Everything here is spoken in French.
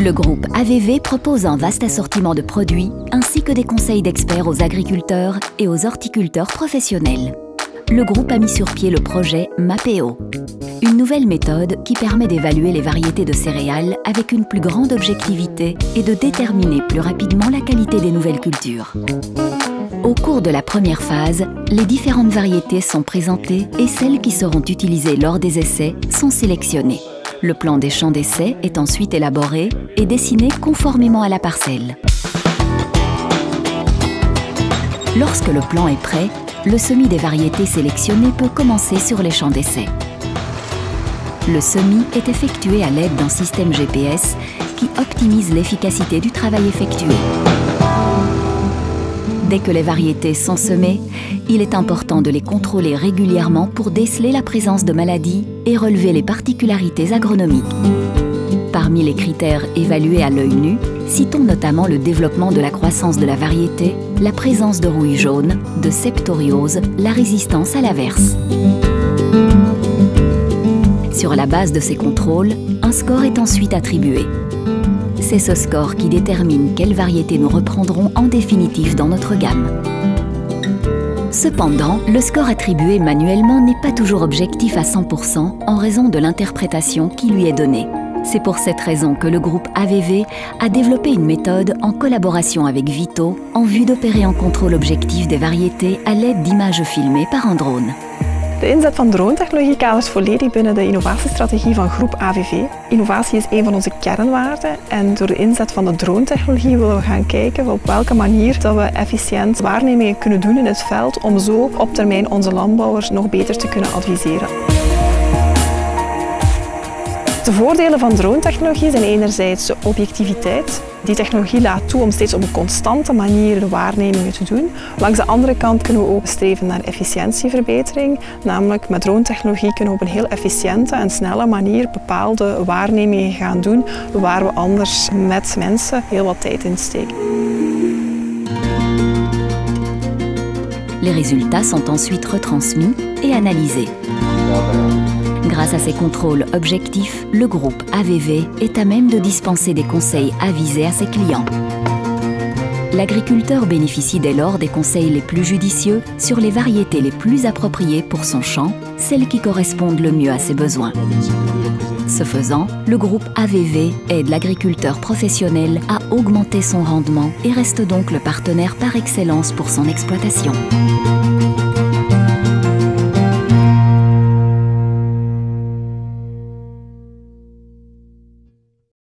Le groupe AVV propose un vaste assortiment de produits ainsi que des conseils d'experts aux agriculteurs et aux horticulteurs professionnels. Le groupe a mis sur pied le projet Mapeo, une nouvelle méthode qui permet d'évaluer les variétés de céréales avec une plus grande objectivité et de déterminer plus rapidement la qualité des nouvelles cultures. Au cours de la première phase, les différentes variétés sont présentées et celles qui seront utilisées lors des essais sont sélectionnées. Le plan des champs d'essai est ensuite élaboré et dessiné conformément à la parcelle. Lorsque le plan est prêt, le semis des variétés sélectionnées peut commencer sur les champs d'essai. Le semis est effectué à l'aide d'un système GPS qui optimise l'efficacité du travail effectué. Dès que les variétés sont semées, il est important de les contrôler régulièrement pour déceler la présence de maladies et relever les particularités agronomiques. Parmi les critères évalués à l'œil nu, citons notamment le développement de la croissance de la variété, la présence de rouille jaune, de septoriose, la résistance à l'averse. Sur la base de ces contrôles, un score est ensuite attribué. C'est ce score qui détermine quelle variété nous reprendrons en définitive dans notre gamme. Cependant, le score attribué manuellement n'est pas toujours objectif à 100% en raison de l'interprétation qui lui est donnée. C'est pour cette raison que le groupe AVV a développé une méthode en collaboration avec Vito en vue d'opérer un contrôle objectif des variétés à l'aide d'images filmées par un drone. De inzet van drone-technologie kadert volledig binnen de innovatiestrategie van groep AVV. Innovatie is een van onze kernwaarden en door de inzet van de drone-technologie willen we gaan kijken op welke manier dat we efficiënt waarnemingen kunnen doen in het veld om zo op termijn onze landbouwers nog beter te kunnen adviseren. De voordelen van drone-technologie zijn enerzijds de objectiviteit. Die technologie laat toe om steeds op een constante manier de waarnemingen te doen. Langs de andere kant kunnen we ook streven naar efficiëntieverbetering. Namelijk met drone-technologie kunnen we op een heel efficiënte en snelle manier bepaalde waarnemingen gaan doen waar we anders met mensen heel wat tijd in steken. Les résultats sont ensuite retransmis et analysés. Grâce à ces contrôles objectifs, le groupe AVV est à même de dispenser des conseils avisés à ses clients. L'agriculteur bénéficie dès lors des conseils les plus judicieux sur les variétés les plus appropriées pour son champ, celles qui correspondent le mieux à ses besoins. Ce faisant, le groupe AVV aide l'agriculteur professionnel à augmenter son rendement et reste donc le partenaire par excellence pour son exploitation.